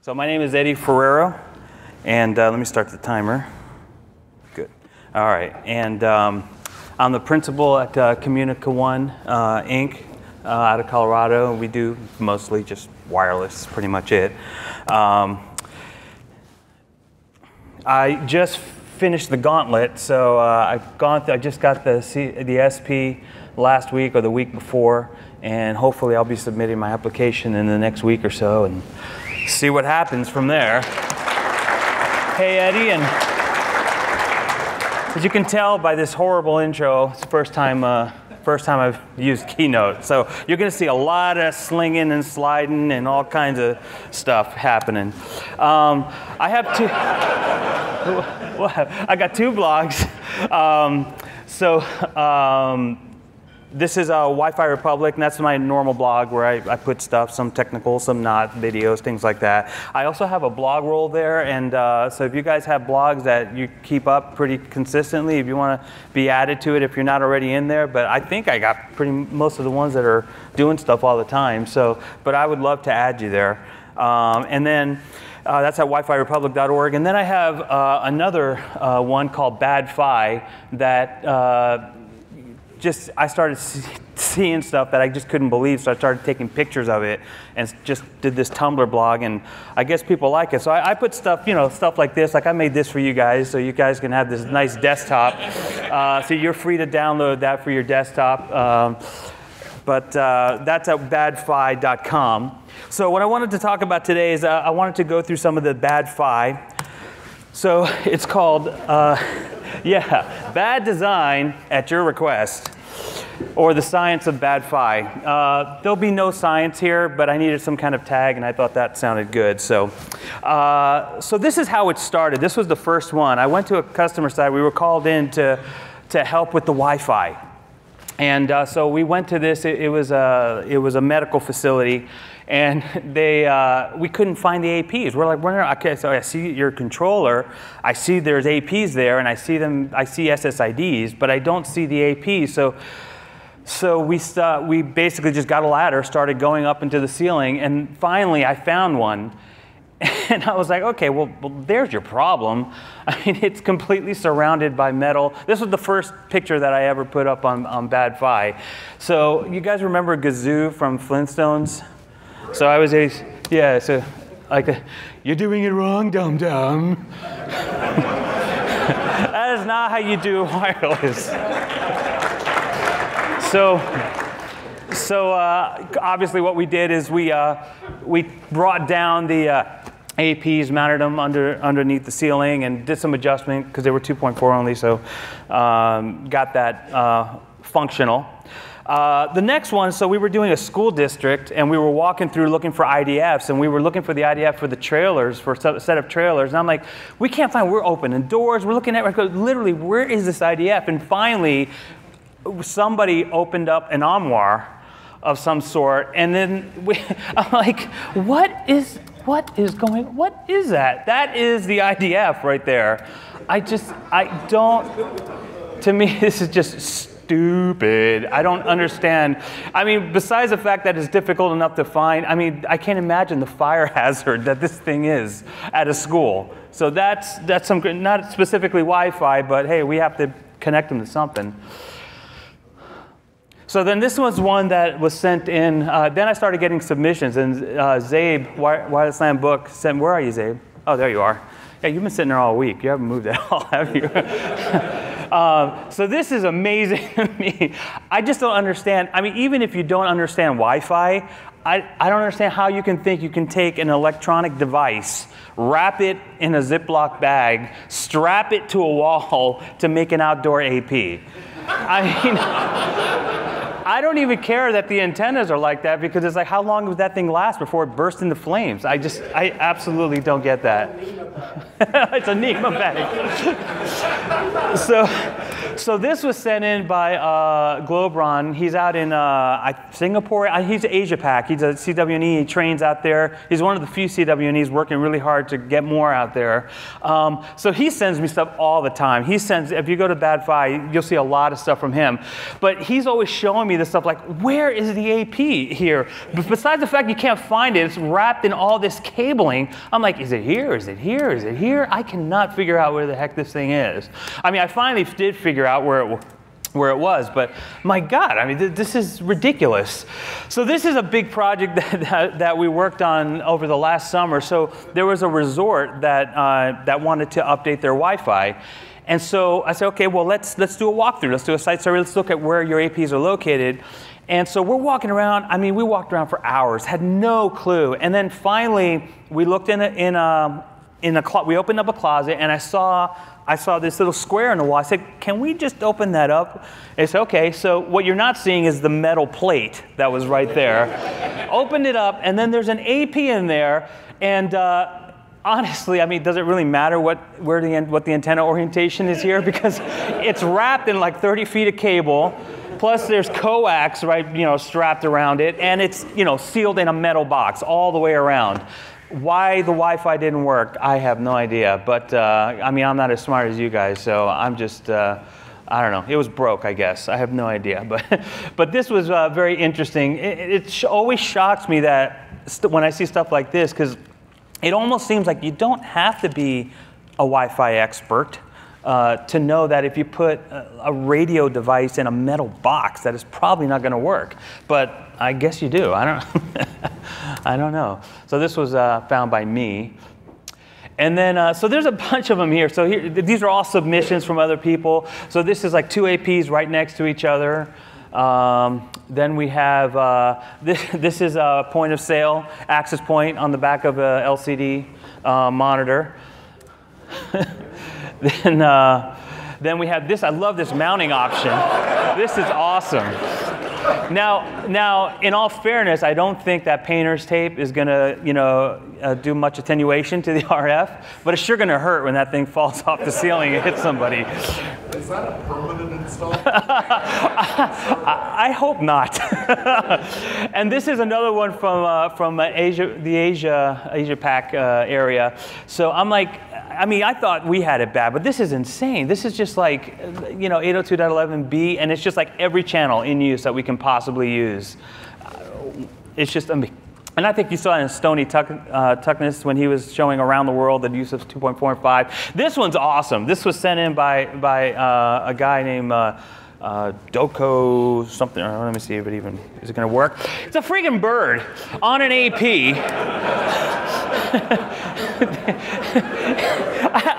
So my name is Eddie Forero, and let me start the timer. Good. All right, and I'm the principal at Communica One Inc. Out of Colorado. We do mostly just wireless, pretty much it. I just finished the gauntlet, so I just got the SP last week or the week before, and hopefully I'll be submitting my application in the next week or so and see what happens from there. Hey Eddie, and as you can tell by this horrible intro, it's the first time I've used Keynote. So you're going to see a lot of slinging and sliding and all kinds of stuff happening. I got two blogs. This is Wi-Fi Republic, and that's my normal blog where I put stuff, some technical, some not, videos, things like that. I also have a blog roll there, and so if you guys have blogs that you keep up pretty consistently, if you want to be added to it if you're not already in there, but I think I got most of the ones that are doing stuff all the time, so, but I would love to add you there. And then that's at wifirepublic.org. And then I have another one called Bad Fi that I started seeing stuff that I just couldn't believe, so I started taking pictures of it and just did this Tumblr blog, and I guess people like it. So I put stuff, stuff like this. Like I made this for you guys, so you guys can have this nice desktop. So you're free to download that for your desktop. But that's at badfi.com. So what I wanted to talk about today is I wanted to go through some of the bad fi. So it's called, bad design at your request, or the science of bad fi. There'll be no science here, but I needed some kind of tag, and I thought that sounded good. So, so this is how it started. This was the first one. I went to a customer site. We were called in to help with the Wi-Fi. And so we went to this. It was a medical facility, and we couldn't find the APs. We're like, okay, so I see your controller. I see there's APs there, and I see SSIDs, but I don't see the APs. So we basically just got a ladder, started going up into the ceiling, and finally I found one. And I was like, okay, well, there's your problem. I mean, it's completely surrounded by metal. This was the first picture that I ever put up on Bad Fi. So you guys remember Gazoo from Flintstones? So I was so like, you're doing it wrong, dum-dum. That is not how you do wireless. So obviously what we did is we brought down the APs, mounted them underneath the ceiling, and did some adjustment because they were 2.4 only, so got that functional. The next one, so we were doing a school district, and we were walking through looking for IDFs, and we were looking for the IDF for the trailers, for a set of trailers, and I'm like, we can't find, we're opening doors, we're looking at, literally, where is this IDF? And finally, somebody opened up an armoire of some sort, and then I'm like, what is that? That is the IDF right there. To me, this is just stupid. I don't understand. I mean, besides the fact that it's difficult enough to find, I mean, I can't imagine the fire hazard that this thing is at a school. So that's some, not specifically Wi-Fi, but hey, we have to connect them to something. So then this was one that was sent in. Then I started getting submissions, and Zabe, Wireless Land Book, sent, where are you, Zabe? Oh, there you are. Yeah, you've been sitting there all week. You haven't moved at all, have you? So this is amazing to me. I just don't understand. I mean, even if you don't understand Wi-Fi, I don't understand how you can think you can take an electronic device, wrap it in a Ziploc bag, strap it to a wall to make an outdoor AP. I mean, I don't even care that the antennas are like that, because it's like, how long would that thing last before it burst into flames? I absolutely don't get that. It's a NEMA bag. So this was sent in by Globron. He's out in Singapore. He's Asia Pac. He's a CWNE. He trains out there. He's one of the few CWNEs working really hard to get more out there. So he sends me stuff all the time. He sends, if you go to Bad Fi, you'll see a lot of stuff from him. But he's always showing me this stuff like, where is the AP here? Besides the fact you can't find it, it's wrapped in all this cabling. I'm like, is it here? Is it here? Is it here? I cannot figure out where the heck this thing is. I mean, I finally did figure out where it was, but my God, I mean, this is ridiculous. So this is a big project that we worked on over the last summer. So there was a resort that wanted to update their Wi-Fi. And so I said, okay, well, let's do a walkthrough. Let's do a site survey. Let's look at where your APs are located. And so we're walking around. I mean, we walked around for hours, had no clue. And then finally, we looked we opened up a closet, and I saw this little square in the wall. I said, can we just open that up? They said, okay. So what you're not seeing is the metal plate that was right there. Opened it up, and then there's an AP in there. And honestly, I mean, does it really matter what the antenna orientation is here? Because it's wrapped in like 30 feet of cable. Plus there's coax, right, strapped around it, and it's, sealed in a metal box all the way around. Why the Wi-Fi didn't work, I have no idea. But I mean, I'm not as smart as you guys, so I'm just, I don't know. It was broke, I guess. I have no idea. But this was very interesting. It always shocks me that when I see stuff like this, because it almost seems like you don't have to be a Wi-Fi expert to know that if you put a radio device in a metal box, that is probably not going to work. But I guess you do. I don't know. So this was found by me. And then, so there's a bunch of them here. So these are all submissions from other people. So this is like two APs right next to each other. Then we have, this is a point of sale access point on the back of a LCD monitor. Then we have this. I love this mounting option. This is awesome. Now, in all fairness, I don't think that painter's tape is going to, do much attenuation to the RF, but it's sure going to hurt when that thing falls off the ceiling and hits somebody. Is that a permanent install? I hope not. And this is another one from Asia, the Asia Pac area. So I'm like, I mean, I thought we had it bad, but this is insane. This is just like, 802.11b, and it's just like every channel in use that we can possibly use. It's just amazing. And I think you saw it in Stony Tuckness when he was showing around the world the use of 2.4 and 5. This one's awesome. This was sent in by a guy named Doko something. Let me see if it even is it going to work. It's a freaking bird on an AP.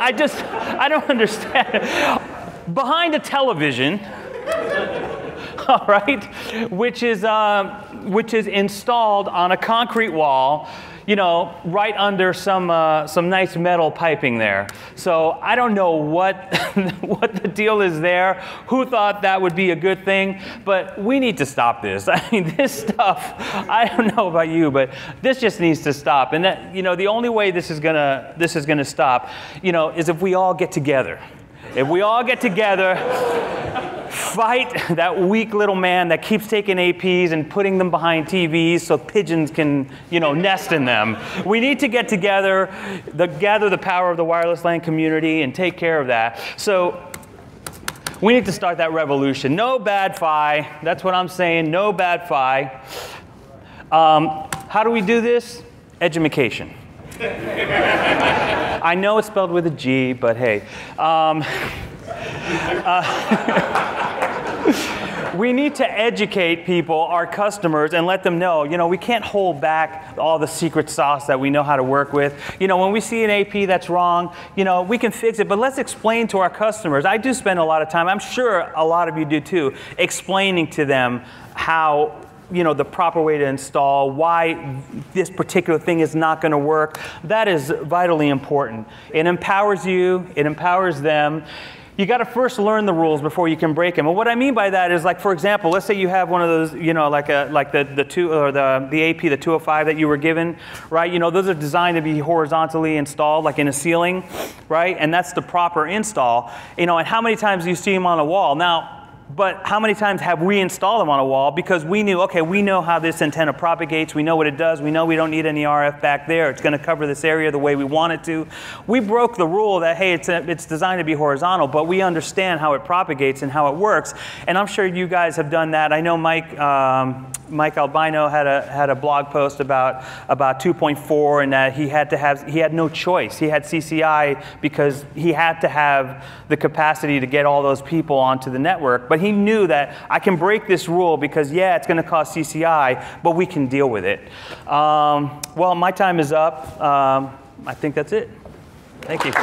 I don't understand. Behind a television, all right, which is installed on a concrete wall, right under some nice metal piping there. So I don't know what the deal is there. Who thought that would be a good thing? But we need to stop this. I mean, this stuff. I don't know about you, but this just needs to stop. And that, the only way this is gonna stop, is if we all get together. If we all get together, fight that weak little man that keeps taking APs and putting them behind TVs so pigeons can, nest in them. We need to get together, gather the power of the wireless LAN community and take care of that. So we need to start that revolution. No bad Fi. That's what I'm saying. No bad Fi. How do we do this? Edumacation. I know it's spelled with a G, but hey. We need to educate people, our customers, and let them know, we can't hold back all the secret sauce that we know how to work with. When we see an AP that's wrong, we can fix it, but let's explain to our customers. I do spend a lot of time, I'm sure a lot of you do too, explaining to them how the proper way to install, why this particular thing is not going to work. That is vitally important. It empowers you, it empowers them. You got to first learn the rules before you can break them. And what I mean by that is, like, for example, let's say you have one of those, you know, like the AP, the 205 that you were given, right? You know, those are designed to be horizontally installed, like in a ceiling, right? And that's the proper install. You know, and how many times do you see them on a wall? Now, but how many times have we installed them on a wall because we knew, okay, we know how this antenna propagates, we know what it does, we know we don't need any RF back there, it's going to cover this area the way we want it to. We broke the rule that, hey, it's designed to be horizontal, but we understand how it propagates and how it works, and I'm sure you guys have done that. I know Mike Albino had a blog post about 2.4 and that he had no choice. He had CCI because he had to have the capacity to get all those people onto the network. But he knew that I can break this rule because, yeah, it's going to cost CCI, but we can deal with it. Well, my time is up. I think that's it. Thank you.